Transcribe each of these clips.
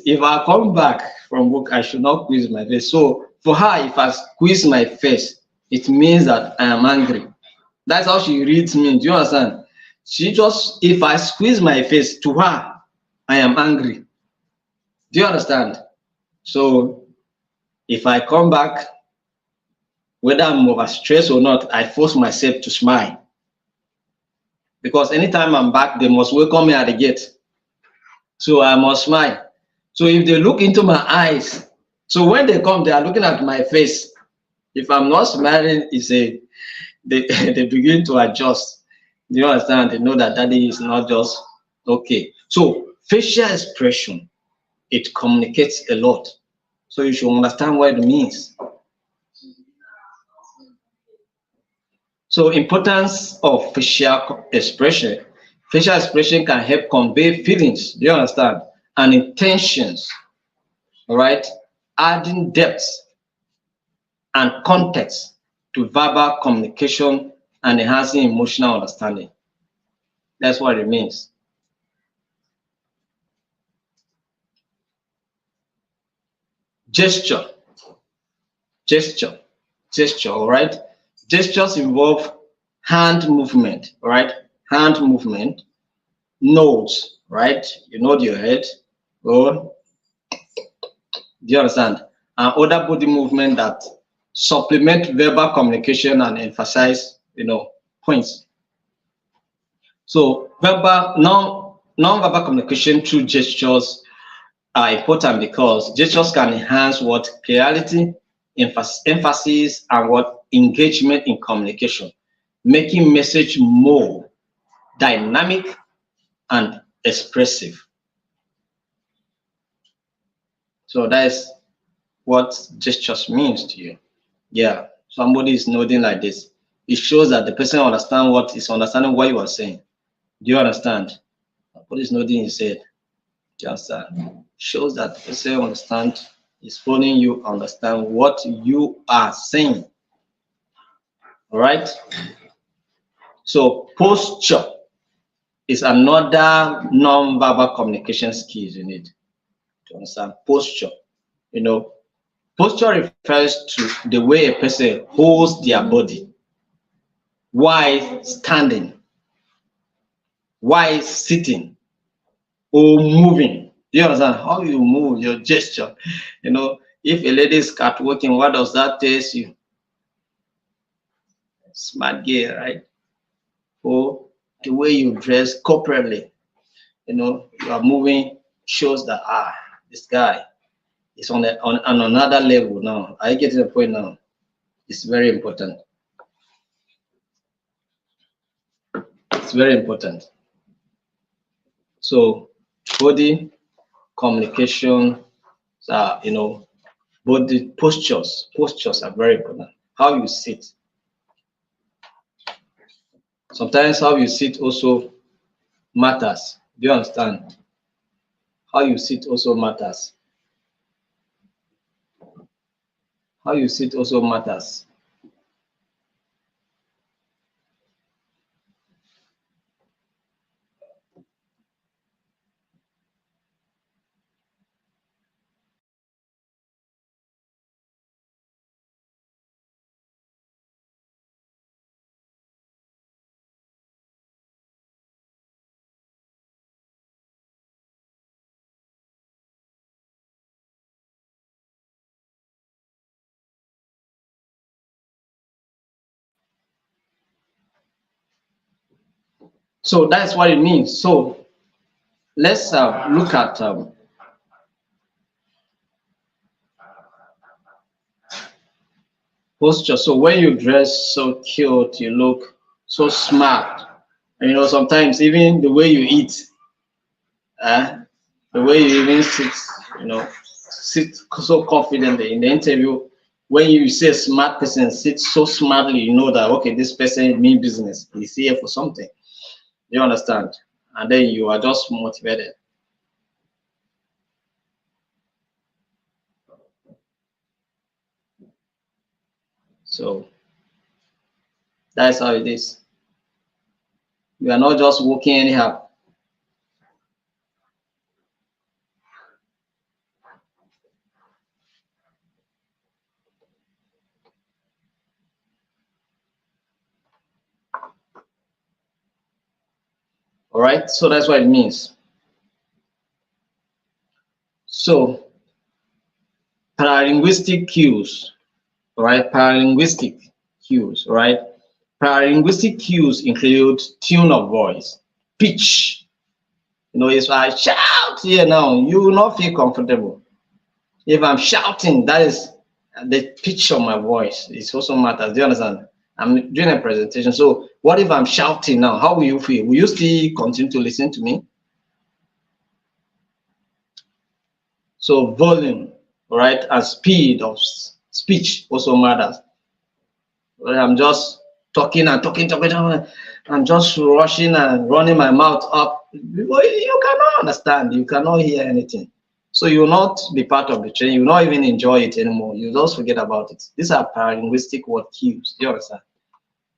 if I come back from work, I should not squeeze my face. So for her, if I squeeze my face, it means that I am angry. That's how she reads me. Do you understand? She just, if I squeeze my face, to her, I am angry. Do you understand? So if I come back, whether I'm overstressed or not, I force myself to smile. Because anytime I'm back, they must welcome me at the gate. So I must smile. So if they look into my eyes, so when they come, they are looking at my face. If I'm not smiling, they they begin to adjust. Do you understand? They know that daddy is not just okay. So facial expression, it communicates a lot. So you should understand what it means. So importance of facial expression. Facial expression can help convey feelings, do you understand? And intentions, all right? Adding depth and context to verbal communication and enhancing emotional understanding. That's what it means. Gesture, all right? Gestures involve hand movement, all right? Hand movement, nods, right? You nod your head, or do you understand? And other body movement that supplement verbal communication and emphasize, points. So non-verbal communication through gestures are important because gestures can enhance what clarity, emphasis, and what engagement in communication, making message more dynamic and expressive. So that's what gestures means to you. Yeah, somebody is nodding like this. It shows that the person understands what you are saying. Do you understand? Somebody is nodding his head. Just shows that the person understands, is following you, understand what you are saying. All right. So posture is another non-verbal communication skill you need to understand. Posture, posture refers to the way a person holds their body while standing, while sitting, or moving. Do you understand how you move, your gesture? If a lady is catwalking, what does that tell you? Smart girl, right? Or the way you dress corporately, you are moving, shows that this guy is on another level now. I get to the point now. It's very important. It's very important. So body communication, body postures are very important. How you sit. Sometimes how you sit also matters. Do you understand? How you sit also matters. How you sit also matters. So that's what it means. So let's look at posture. So when you dress so cute, you look so smart. And sometimes even the way you eat, the way you even sit so confidently in the interview. When you say a smart person sits so smartly, you know that okay, this person means business. He's here for something. You understand? And then you are just motivated. So that's how it is. You are not just walking anyhow. All right, so that's what it means. So paralinguistic cues, all right, paralinguistic cues, all right. Paralinguistic cues include tone of voice, pitch. You know, if I shout here now, you will not feel comfortable. If I'm shouting, that is the pitch of my voice. It also matters. Do you understand? I'm doing a presentation. So what if I'm shouting now? How will you feel? Will you still continue to listen to me? So volume, right, and speed of speech also matters. I'm just talking and talking, I'm just rushing and running my mouth up. You cannot understand. You cannot hear anything. So you will not be part of the training. You will not even enjoy it anymore. You just forget about it. These are paralinguistic word cues. Do you understand?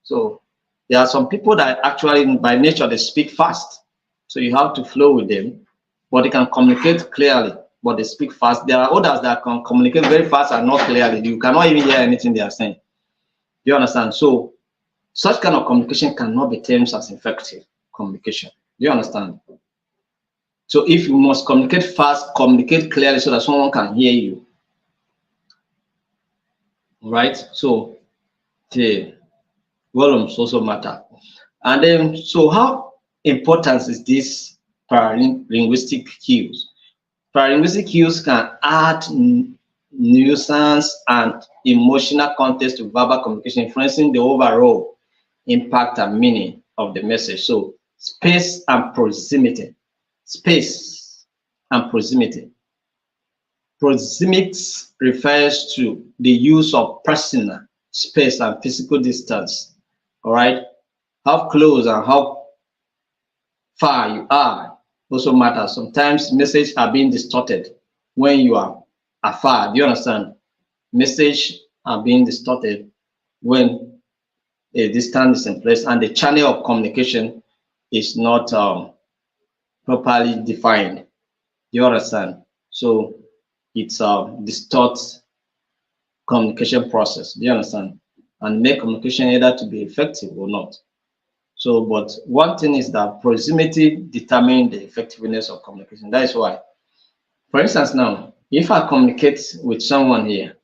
So there are some people that actually, by nature, they speak fast. So you have to flow with them, but they can communicate clearly, but they speak fast. There are others that can communicate very fast and not clearly. You cannot even hear anything they are saying. Do you understand? So such kind of communication cannot be termed as effective communication. Do you understand? So if you must communicate fast, communicate clearly so that someone can hear you. Right? So the volumes also matter. And then, so how important is this paralinguistic cues? Paralinguistic cues can add nuisance and emotional context to verbal communication, influencing the overall impact and meaning of the message. So space and proximity. Space and proximity. Proxemics refers to the use of personal space and physical distance. All right, how close and how far you are also matters. Sometimes messages are being distorted when you are afar. Do you understand? Messages are being distorted when a distance is in place and the channel of communication is not properly defined. Do you understand? So it distorts communication process. Do you understand? And make communication either to be effective or not. So, but one thing is that proximity determines the effectiveness of communication. That is why, for instance, now, if I communicate with someone here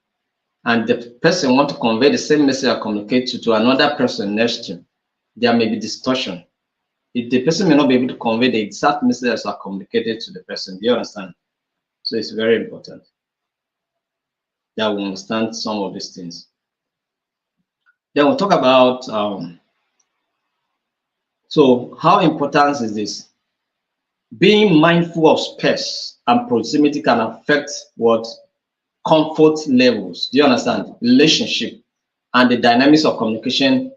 and the person wants to convey the same message I communicate to another person next to, there may be distortion. The person may not be able to convey the exact message as I communicated to the person. Do you understand? So it's very important that we understand some of these things. Then we'll talk about so how important is this? Being mindful of space and proximity can affect what comfort levels. Do you understand? Relationship and the dynamics of communication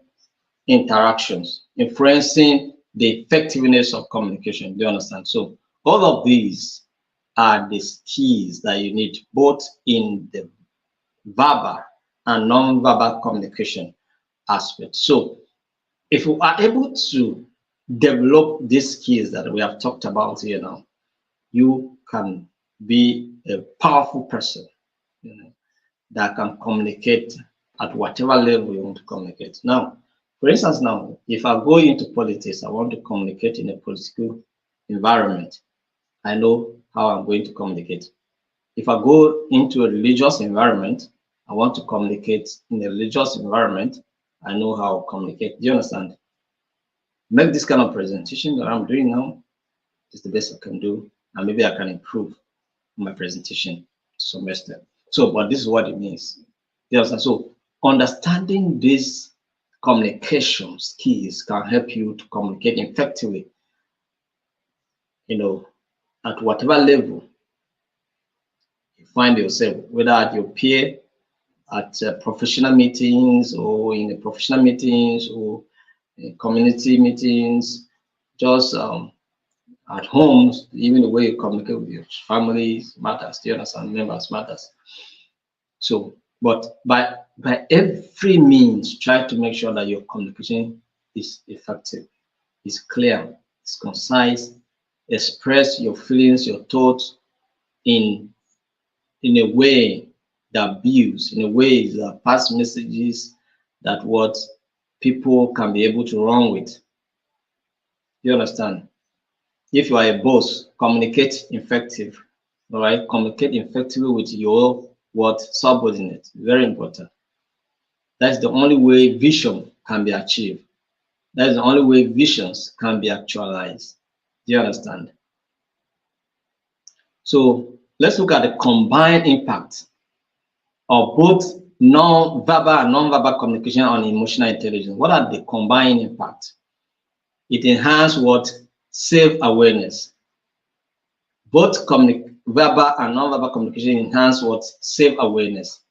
interactions, influencing the effectiveness of communication. Do you understand? So all of these are the keys that you need both in the verbal and non-verbal communication aspect. So if we are able to develop these skills that we have talked about here now, you can be a powerful person, you know, that can communicate at whatever level you want to communicate. Now, for instance, now, if I go into politics, I want to communicate in a political environment, I know how I'm going to communicate. If I go into a religious environment, I want to communicate in a religious environment, I know how to communicate. Do you understand? Make this kind of presentation that I'm doing now is the best I can do, and maybe I can improve my presentation to some extent. So, but this is what it means. You understand? So, understanding these communication skills can help you to communicate effectively, you know, at whatever level you find yourself, whether at your peer, at professional meetings, or in the professional meetings, or in community meetings, just at homes, even the way you communicate with your family matters. Do you understand? Members matters. So, but by every means, try to make sure that your communication is effective, is clear, is concise. Express your feelings, your thoughts in a way that builds, in a way that pass messages that what people can be able to run with. You understand? If you are a boss, communicate effective. All right, communicate effectively with your subordinate. Very important. That's the only way vision can be achieved. That's the only way visions can be actualized. Do you understand? So let's look at the combined impact of both non-verbal and non-verbal communication on emotional intelligence. What are the combined impacts? It enhances what? Self-awareness. Both verbal and non-verbal communication enhance what? Self-awareness,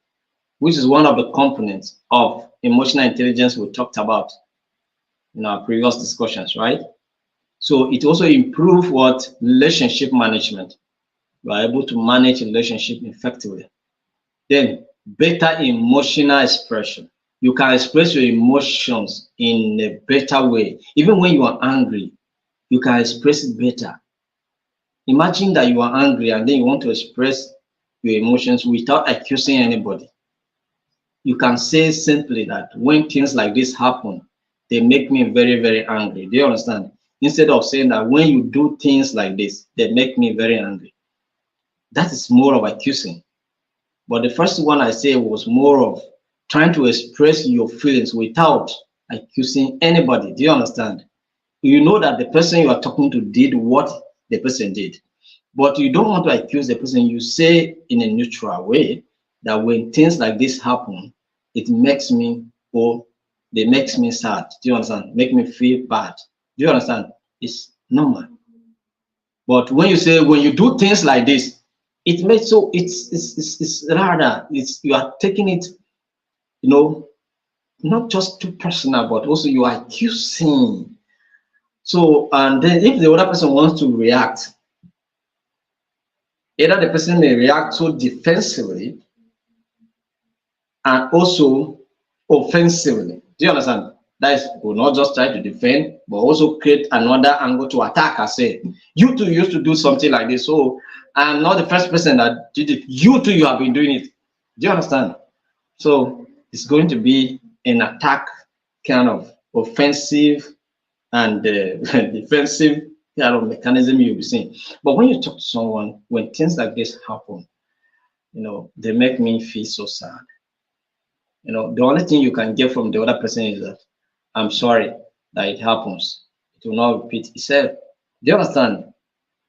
which is one of the components of emotional intelligence we talked about in our previous discussions, right? So it also improves what? Relationship management. You are able to manage relationship effectively. Then better emotional expression. You can express your emotions in a better way. Even when you are angry, you can express it better. Imagine that you are angry and then you want to express your emotions without accusing anybody. You can say simply that when things like this happen, they make me very, very angry. Do you understand? Instead of saying that when you do things like this, they make me very angry. That is more of accusing. But the first one I say was more of trying to express your feelings without accusing anybody. Do you understand? You know that the person you are talking to did what the person did, but you don't want to accuse the person. You say in a neutral way that when things like this happen, it makes me, or they makes me sad. Do you understand? Make me feel bad. Do you understand? It's normal. But when you say when you do things like this, it makes so it's rather you are taking it, you know, not just too personal, but also you are accusing. So, and then if the other person wants to react, either the person may react so defensively and also offensively. Do you understand? That is, will not just try to defend, but also create another angle to attack and say, you two used to do something like this, so I'm not the first person that did it. You two, you have been doing it. Do you understand? So it's going to be an attack, kind of offensive and defensive kind of mechanism you'll be seeing. But when you talk to someone, when things like this happen, you know, they make me feel so sad. You know, the only thing you can get from the other person is that I'm sorry that it happens. It will not repeat itself. Do you understand?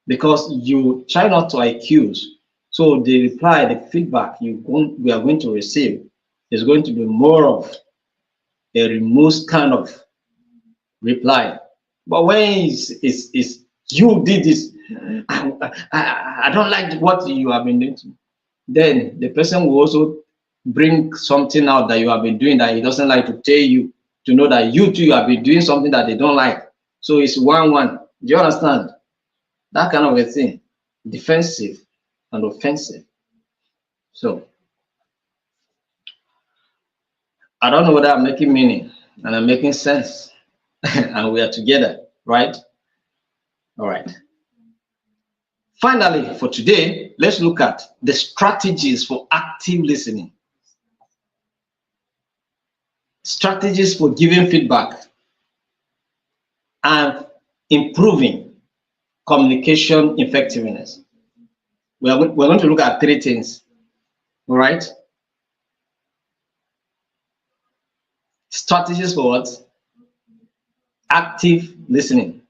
Because you try not to accuse. So the reply, the feedback we are going to receive is going to be more of a removed kind of reply. But when it's you did this, I don't like what you have been doing, then the person will also bring something out that you have been doing that he doesn't like, to tell you, to know that you too have been doing something that they don't like. So it's 1-1. Do you understand? That kind of a thing. Defensive and offensive. So I don't know whether I'm making meaning and I'm making sense. And we are together, right? All right. Finally, for today, let's look at the strategies for active listening. Strategies for giving feedback and improving communication effectiveness. We're going to look at 3 things. All right. Strategies for what? Active listening.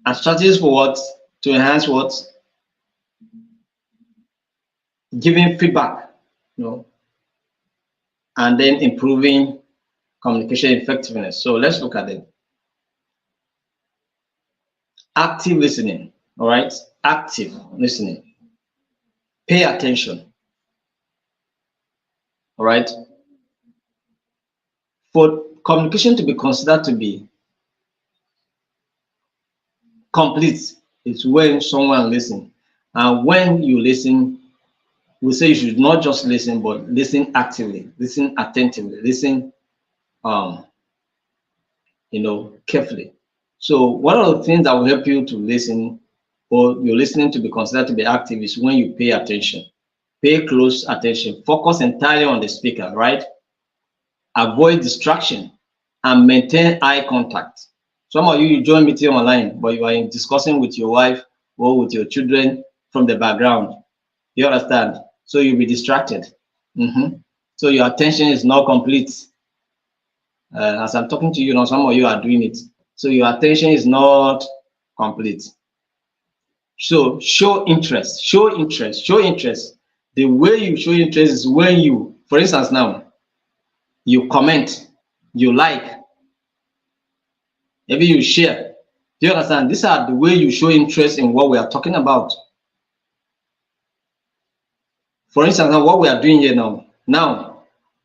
And strategies for what? To enhance what? Giving feedback, you know, and then improving communication effectiveness. So let's look at it. Active listening. All right. Active listening. Pay attention. All right. For communication to be considered to be complete, it's when someone listens. And when you listen, we say you should not just listen, but listen actively, listen attentively, listen, carefully. So one of the things that will help you to listen, or you're listening to be considered to be active, is when you pay attention. Pay close attention. Focus entirely on the speaker, right? Avoid distraction. and maintain eye contact. Some of you join meeting online, but you are discussing with your wife or with your children from the background. You understand? So you'll be distracted. So your attention is not complete. As I'm talking to you now, some of you are doing it. So your attention is not complete. So show interest, show interest, show interest. The way you show interest is when you, for instance now, you comment, you like, maybe you share. Do you understand? These are the way you show interest in what we are talking about. For instance, now what we are doing here now. Now,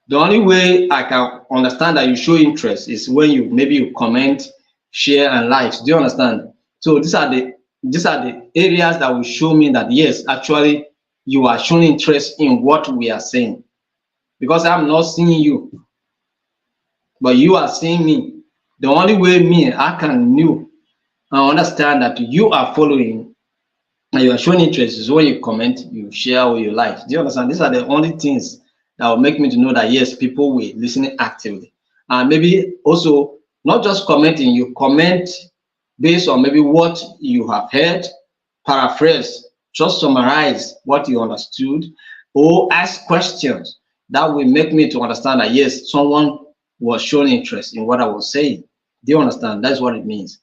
the only way I can understand that you show interest is when you maybe you comment, share, and likes. Do you understand? So these are the areas that will show me that yes, actually you are showing interest in what we are saying. Because I'm not seeing you, but you are seeing me. The only way I can know and understand that you are following and you are showing interest is when you comment, you share, or you like. Do you understand? These are the only things that will make me to know that yes, people will listen actively. And maybe also not just commenting, you comment based on maybe what you have heard, paraphrase, just summarize what you understood, or ask questions that will make me to understand that yes, someone was showing interest in what I was saying. Do you understand? That's what it means.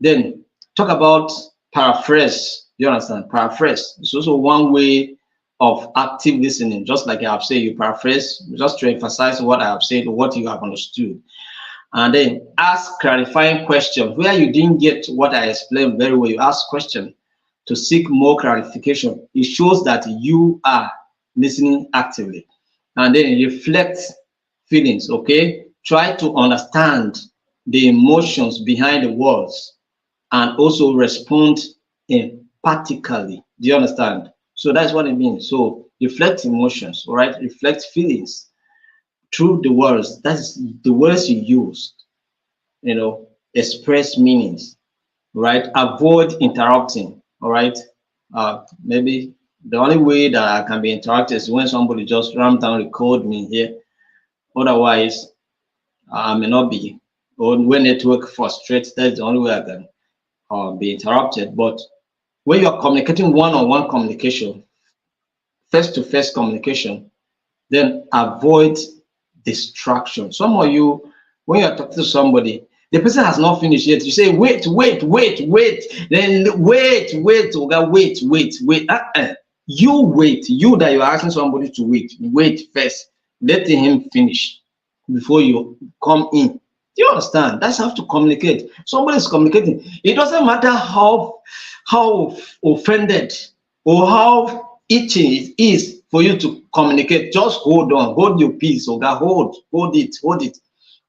Then talk about paraphrase. Do you understand? Paraphrase. It's also one way of active listening. Just like I have said, you paraphrase just to emphasize what I have said or what you have understood. And then ask clarifying questions. Where you didn't get what I explained very well, you ask questions to seek more clarification. It shows that you are listening actively. And then reflect feelings, okay? Try to understand the emotions behind the words and also respond empathically. Do you understand? So that's what it means. So reflect emotions, all right? Reflect feelings through the words. That's the words you use, express meanings, right? Avoid interrupting, all right? Maybe the only way that I can be interrupted is when somebody just ram down record me here. Otherwise, I may not be. Or when network frustrates, that's the only way I can be interrupted. But when you are communicating one-on-one communication, face-to-face communication, then avoid distraction. Some of you, when you are talking to somebody, the person has not finished yet. You say, wait. Then wait. Oga, wait. You wait. You that you're asking somebody to wait first. Let him finish before you come in. Do you understand? That's how to communicate. Somebody is communicating. It doesn't matter how offended or how itching it is for you to communicate. Just hold on, hold your peace, Oga, hold it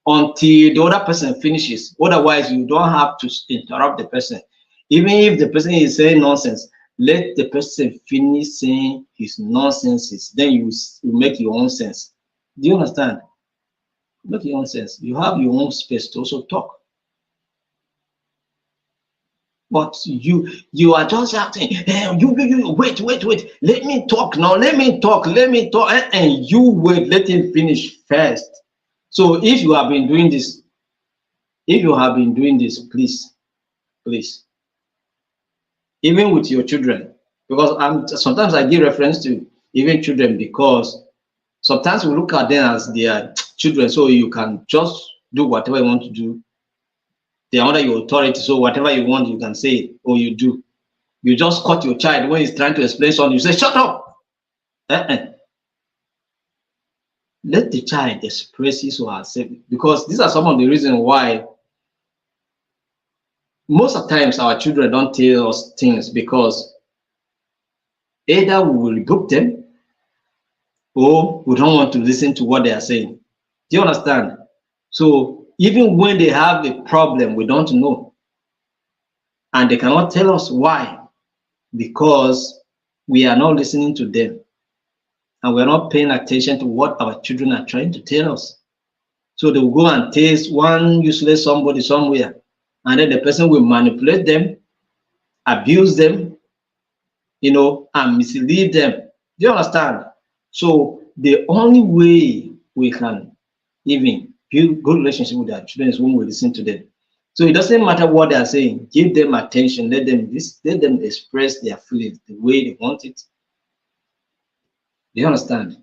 until the other person finishes. Otherwise, you don't have to interrupt the person. Even if the person is saying nonsense, let the person finish saying his nonsenses. Then you make your own sense. Do you understand? Make your own sense. You have your own space to also talk. But you are just acting. Hey, you wait. Let me talk now. Let me talk. And you wait. Let him finish first. So if you have been doing this, please, even with your children, because sometimes I give reference to even children because sometimes we look at them as their children, so you can just do whatever you want to do. They are under your authority, so whatever you want, you can say or you do. You just cut your child when he's trying to explain something. You say, shut up. Let the child express his or herself, because these are some of the reasons why most of the times our children don't tell us things, because either we will rebuke them or we don't want to listen to what they are saying. Do you understand? So even when they have a problem we don't know and they cannot tell us why, because we are not listening to them and we're not paying attention to what our children are trying to tell us. So they will go and taste one useless somebody somewhere, and then the person will manipulate them, abuse them, and mislead them. Do you understand? So the only way we can even build good relationship with their children is when we listen to them. So it doesn't matter what they are saying. Give them attention. Let them express their feelings the way they want it. Do you understand?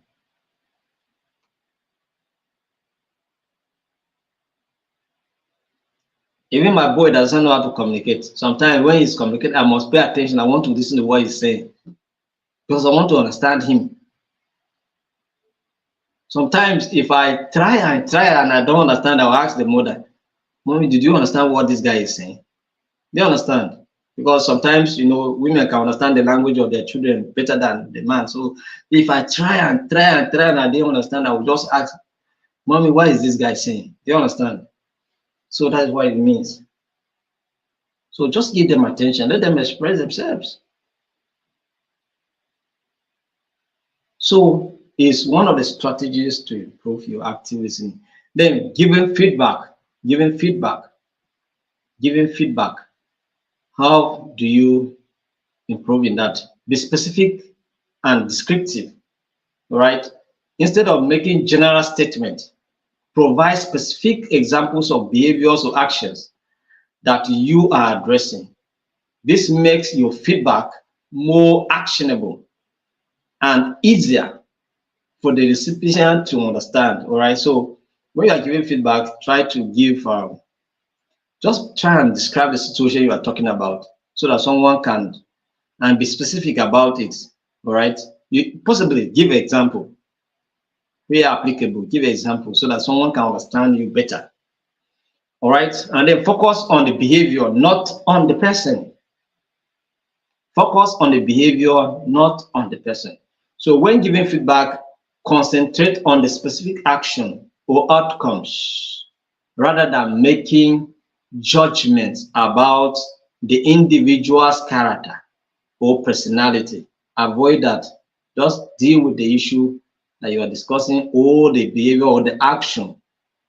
Even my boy doesn't know how to communicate. Sometimes when he's communicating, I must pay attention. I want to listen to what he's saying because I want to understand him. Sometimes if I try and I don't understand, I'll ask the mother, Mommy, did you understand what this guy is saying? They understand. Because sometimes, women can understand the language of their children better than the man. So if I try and I don't understand, I will just ask, Mommy, what is this guy saying? They understand. So that's what it means. So just give them attention. Let them express themselves. So it's one of the strategies to improve your active listening. Then giving feedback. How do you improve in that? Be specific and descriptive, right? Instead of making general statements, provide specific examples of behaviors or actions that you are addressing. This makes your feedback more actionable and easier for the recipient to understand, all right? So when you are giving feedback, try to give, just try and describe the situation you are talking about so that someone can, and be specific about it, all right? You possibly give an example, where applicable, give an example so that someone can understand you better, all right? And then focus on the behavior, not on the person. Focus on the behavior, not on the person. So when giving feedback, concentrate on the specific action or outcomes rather than making judgments about the individual's character or personality. Avoid that. Just deal with the issue that you are discussing or the behavior or the action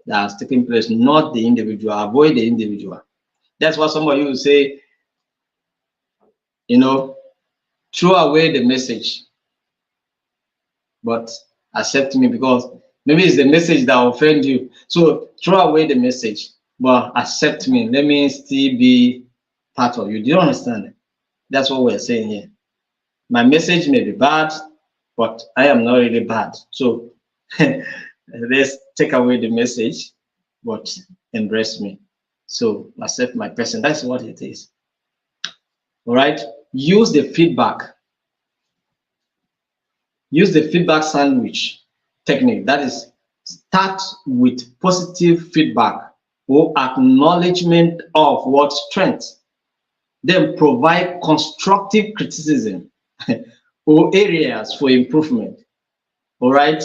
that has taken place, not the individual. Avoid the individual. That's why somebody will say, throw away the message, but accept me, because maybe it's the message that offend you. So throw away the message, but accept me. Let me still be part of you. Do you understand? That's what we're saying here. My message may be bad, but I am not really bad. So let's take away the message, but embrace me. So accept my person. That's what it is. All right. Use the feedback. Use the feedback sandwich technique. That is, start with positive feedback or acknowledgement of what strengths. Then provide constructive criticism or areas for improvement. All right.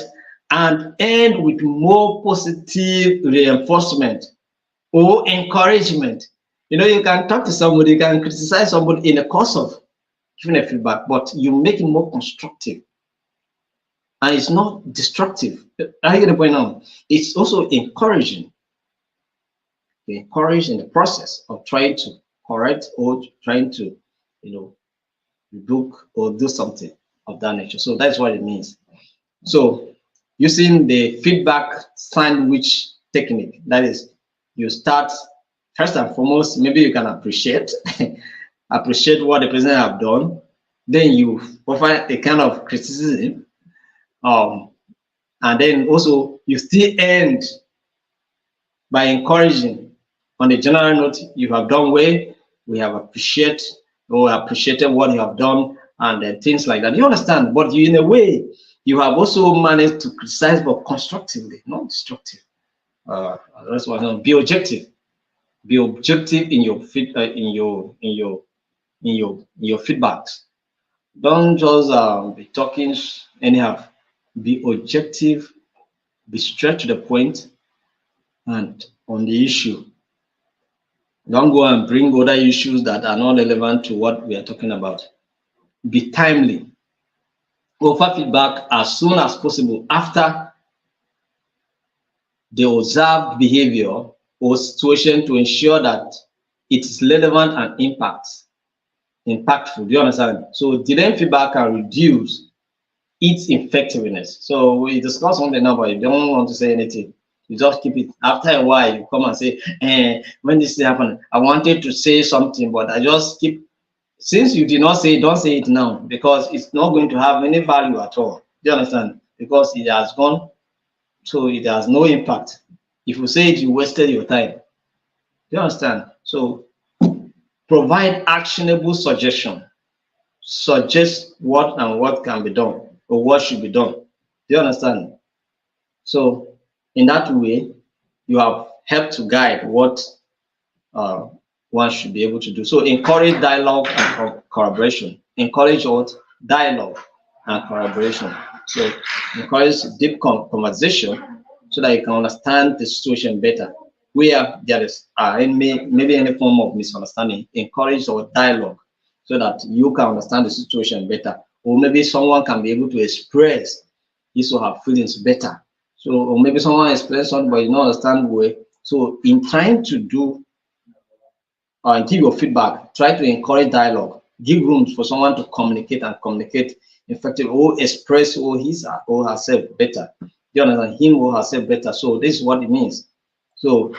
And end with more positive reinforcement or encouragement. You can talk to somebody, you can criticize somebody in the course of giving a feedback, but you make it more constructive. And it's not destructive. I get the point now. It's also encouraging. Encourage in the process of trying to correct or trying to, rebuke or do something of that nature. So that's what it means. So using the feedback sandwich technique, that is, you start first and foremost, maybe you can appreciate what the person have done. Then you provide a kind of criticism. And then also you still end by encouraging on the general note, you have done well, we have appreciated what you have done, and things like that. You understand? But in a way, you have also managed to criticize, but constructively, not destructive. That's what. Be objective. Be objective in your feedbacks. Don't just be talking anyhow. Be objective. Be straight to the point, and on the issue. Don't go and bring other issues that are not relevant to what we are talking about. Be timely. Offer feedback as soon as possible after the observed behavior or situation to ensure that it is relevant and impactful. Do you understand? So delaying feedback can reduce its effectiveness. So we discussed on the number. You don't want to say anything. You just keep it. After a while, you come and say, when this happened, I wanted to say something, but I just keep. Since you did not say it, don't say it now, because it's not going to have any value at all. Do you understand? Because it has gone, so it has no impact. If you say it, you wasted your time. Do you understand? So provide actionable suggestion. Suggest what and what can be done or what should be done. Do you understand? So in that way, you have helped to guide what one should be able to do. So encourage dialogue and collaboration. Encourage what? Dialogue and collaboration. So encourage deep conversation so that you can understand the situation better. Where there is maybe any form of misunderstanding, encourage or dialogue so that you can understand the situation better. Or maybe someone can be able to express his or her feelings better. So, or maybe someone express something but you don't understand the way. So in trying to do give your feedback, try to encourage dialogue, give room for someone to communicate and communicate effectively or express his or herself better. You understand, him or herself better. So this is what it means. So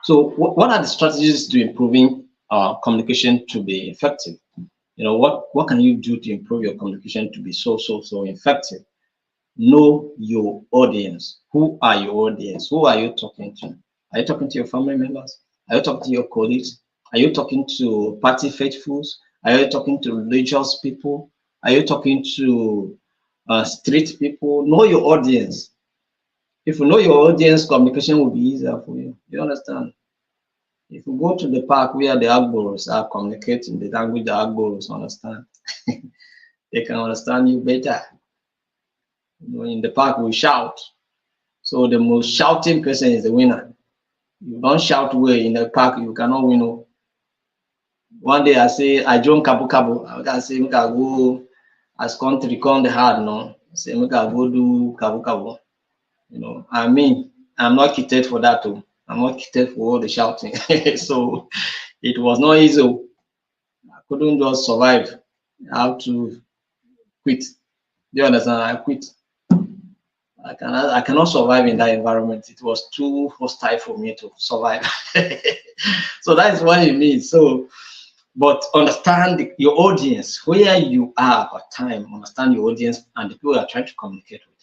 what are the strategies to improving communication to be effective? You know, what can you do to improve your communication to be so effective? Know your audience. Who are your audience? Who are you talking to? Are you talking to your family members? Are you talking to your colleagues? Are you talking to party faithfuls? Are you talking to religious people? Are you talking to street people? Know your audience. If you know your audience, communication will be easier for you. You understand? If you go to the park where the Agboros are communicating the language the Agboros understand, they can understand you better. You know, in the park, we shout. So the most shouting person is the winner. You don't shout well in the park, you cannot win. One day I say, I join Kabu Kabu. I can say, I go as country come the hard, no. I say, I go do Kabu Kabu. You know, I mean, I'm not kitted for that too. I'm not kitted for all the shouting. So it was not easy. I couldn't just survive. I have to quit. Do you understand? I quit. I cannot survive in that environment. It was too hostile for me to survive. So that is what it means. So, but understand your audience, where you are at time, understand your audience and the people you are trying to communicate with.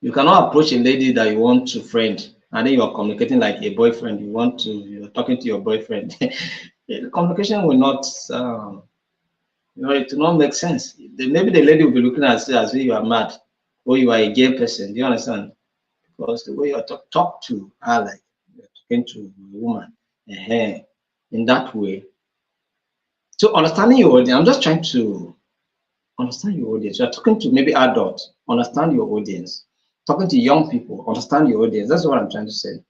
You cannot approach a lady that you want to friend and then you are communicating like a boyfriend. You're talking to your boyfriend. The communication will not, it will not make sense. Maybe the lady will be looking at you as if you are mad or you are a gay person. Do you understand? Because the way you talk to her like you're talking to a woman. In that way. So understanding your audience, I'm just trying to understand your audience. You're talking to maybe adults, understand your audience. Talking to young people, understand your audience. That's what I'm trying to say.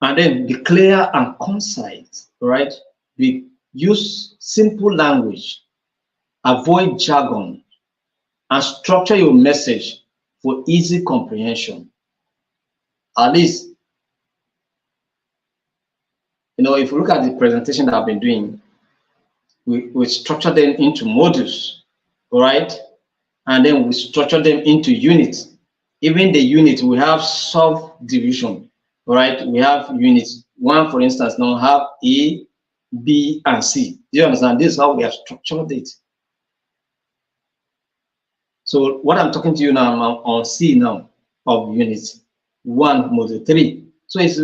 And then be clear and concise, right? Use simple language, avoid jargon, and structure your message for easy comprehension. At least, if you look at the presentation that I've been doing, we structure them into modules, right? And then we structure them into units. Even the unit, we have subdivision, right? We have units. One, for instance, now have A, B, and C. Do you understand? This is how we have structured it. So what I'm talking to you now, I'm on C now of unit 1, module 3. So it's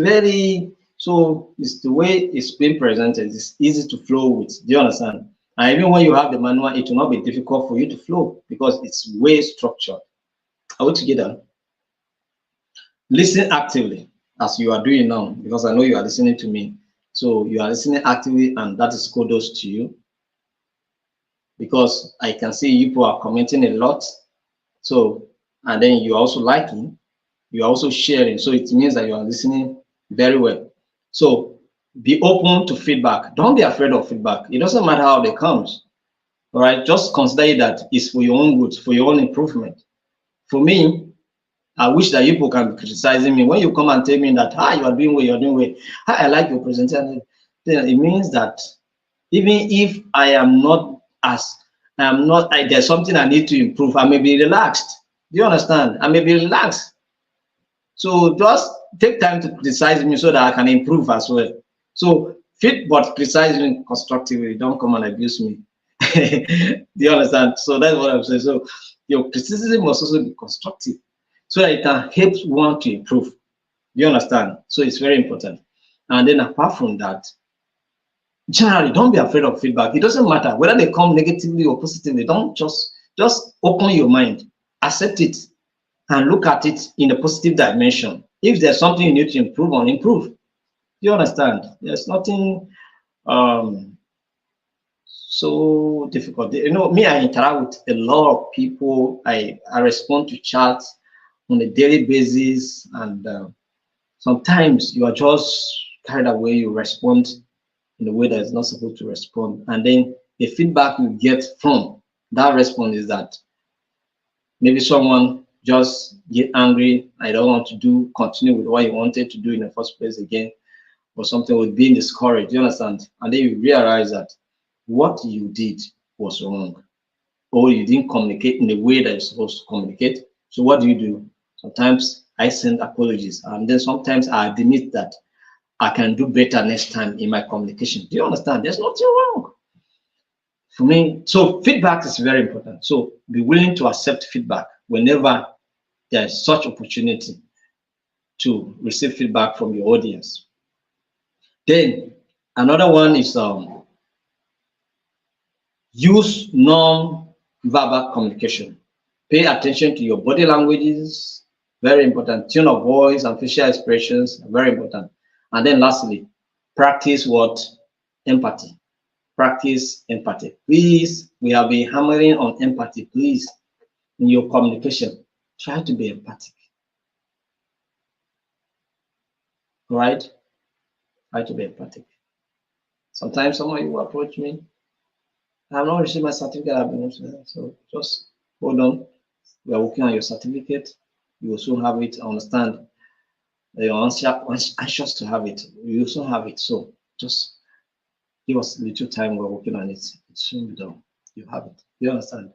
it's the way it's being presented. It's easy to flow with. Do you understand? And even when you have the manual, it will not be difficult for you to flow because it's way structured. Are we together? Listen actively as you are doing now, because I know you are listening to me. So you are listening actively, and that is kudos to you. Because I can see people are commenting a lot. So, and then you're also liking, you're also sharing. So it means that you are listening very well. So be open to feedback. Don't be afraid of feedback. It doesn't matter how they comes. All right, just consider that it's for your own good, for your own improvement. For me, I wish that people can be criticizing me. When you come and tell me that, you are doing well, you're doing well, I like your presentation, then it means that even if I am not there's something I need to improve, I may be relaxed. Do you understand? I may be relaxed. So just take time to criticize me so that I can improve as well. So fit but criticize me constructively. Don't come and abuse me. Do you understand? So that's what I'm saying. So your criticism must also be constructive so that it can help one to improve. Do you understand? So it's very important. And then apart from that, generally, don't be afraid of feedback. It doesn't matter whether they come negatively or positively. Don't just open your mind, accept it, and look at it in a positive dimension. If there's something you need to improve on, improve. Do you understand? There's nothing so difficult. You know, me, I interact with a lot of people. I respond to chats on a daily basis, and sometimes you are just carried away. You respond in a way that is not supposed to respond, and then the feedback you get from that response is that maybe someone just get angry. I don't want to continue with what you wanted to do in the first place again, or something with being discouraged. You understand? And then you realize that what you did was wrong, or you didn't communicate in the way that you're supposed to communicate. So what do? Sometimes I send apologies, and then sometimes I admit that I can do better next time in my communication. Do you understand? There's nothing wrong for me. So feedback is very important. So be willing to accept feedback whenever there's such opportunity to receive feedback from your audience. Then another one is use non-verbal communication. Pay attention to your body languages, very important. Tone of voice and facial expressions, very important. And then lastly, practice what? Empathy. Practice empathy. Please, we have been hammering on empathy. Please, in your communication, try to be empathic. Right? Try to be empathic. Sometimes someone will approach me. I have not received my certificate. So just hold on. We are working on your certificate. You will soon have it. I understand. You're anxious to have it. You also have it. So just give us a little time. We're working on it. It soon be done. You have it. You understand?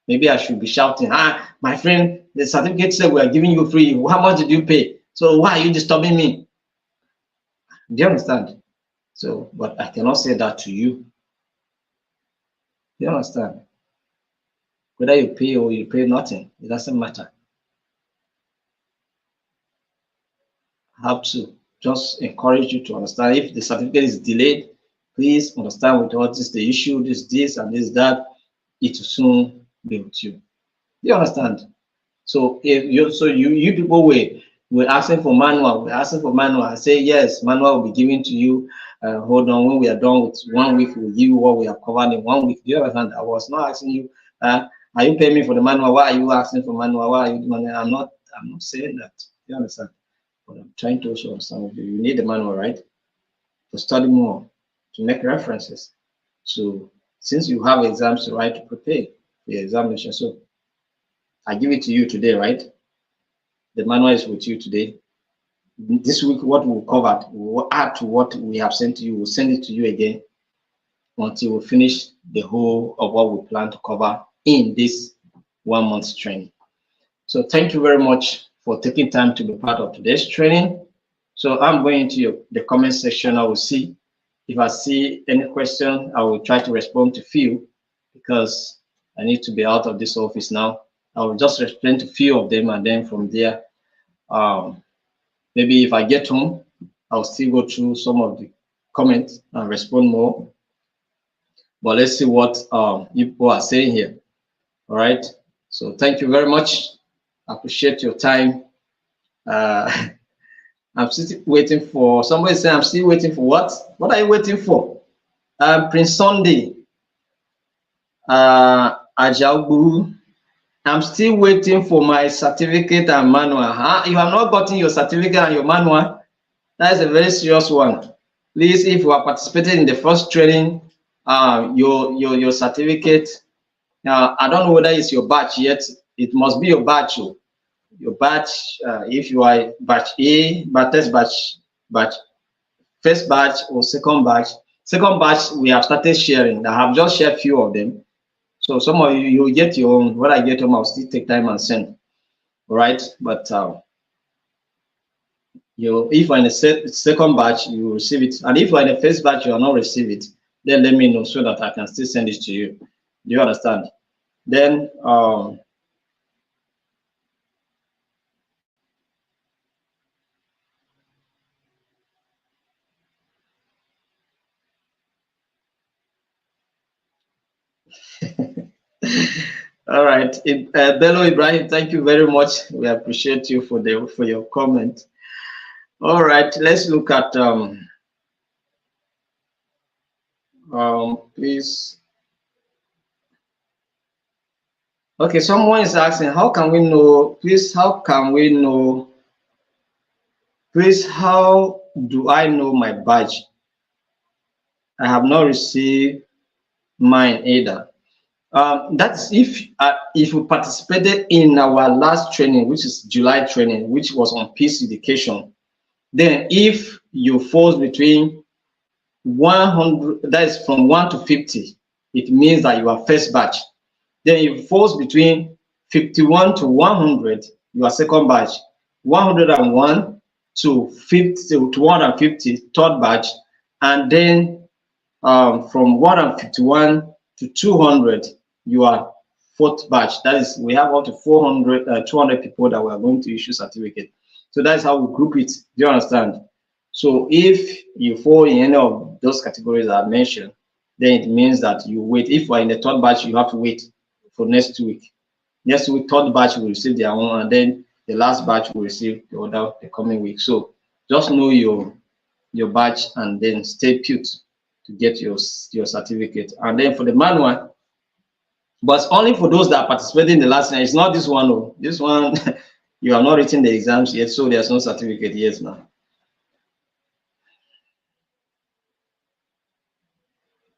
Maybe I should be shouting, my friend, the certificate said we are giving you free. How much did you pay? So why are you disturbing me? Do you understand? So, but I cannot say that to you. Do you understand? Whether you pay or you pay nothing, it doesn't matter. I have to just encourage you to understand if the certificate is delayed, please understand with what is the issue, this, and this, that, it will soon be with you. Do you understand? So if you people we're asking for manual, I say yes, manual will be given to you. Hold on, when we are done with 1 week, we'll give you what we have covered in 1 week. Do you understand? I was not asking you, are you paying me for the manual? Why are you asking for manual? Why are you doing that? I'm not saying that. Do you understand? But I'm trying to also understand you need the manual, right? To study more, to make references. So since you have exams to write, to prepare for your examination, so I give it to you today, right? The manual is with you today. This week, what we covered, we'll add to what we have sent to you. We'll send it to you again until we finish the whole of what we plan to cover in this 1 month training. So thank you very much for taking time to be part of today's training. So I'm going to the comment section. I will see if I see any question. I will try to respond to few because I need to be out of this office now. I will just respond to few of them, and then from there, maybe if I get home, I'll still go through some of the comments and respond more. But let's see what people are saying here. All right. So thank you very much. I appreciate your time. I'm still waiting for somebody saying I'm still waiting for what? What are you waiting for? Prince Sunday. Ajabu. I'm still waiting for my certificate and manual. You have not gotten your certificate and your manual. That is a very serious one. Please, if you are participating in the first training, your certificate. I don't know whether it's your batch yet. It must be your batch. Your batch, if you are batch A, test batch, first batch or second batch. Second batch, we have started sharing. I have just shared a few of them. So some of you will get your own. When I get home, I'll still take time and send. All right, but if you're in the second batch, you will receive it, and if you're in the first batch, you will not receive it. Then let me know so that I can still send it to you. Do you understand? Then all right, Bello Ibrahim, thank you very much. We appreciate you for your comment. All right, let's look at please. Okay, someone is asking, how can we know? Please, how can we know? Please, how do I know my badge? I have not received mine either. That's if you participated in our last training, which is July training, which was on peace education. Then if you fall between 100, that is from 1 to 50, it means that you are first batch. Then if it falls between 51 to 100, you are second batch. 101 to 50 to 150, third batch. And then from 151 to 200, you are fourth batch. That is, we have up to 200 people that we are going to issue certificate. So that's how we group it. Do you understand? So if you fall in any of those categories I mentioned, then it means that you wait. If we're in the third batch, you have to wait for next week. Next week, third batch will receive their own, and then the last batch will receive the order the coming week. So just know your batch and then stay put to get your certificate. And then for the manual, but only for those that participated in the last year. It's not this one. Oh, this one you have not written the exams yet, so there's no certificate yet now.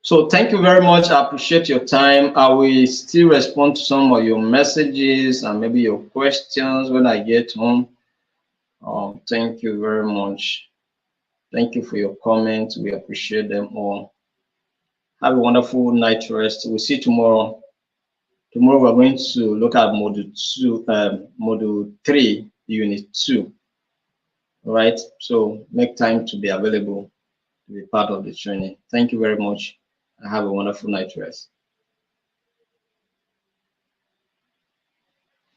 So thank you very much. I appreciate your time. I will still respond to some of your messages and maybe your questions when I get home. Thank you very much. Thank you for your comments. We appreciate them all. Have a wonderful night rest. We'll see you tomorrow. Tomorrow we're going to look at module 3, unit 2. All right. So make time to be available to be part of the training. Thank you very much. Have a wonderful night rest.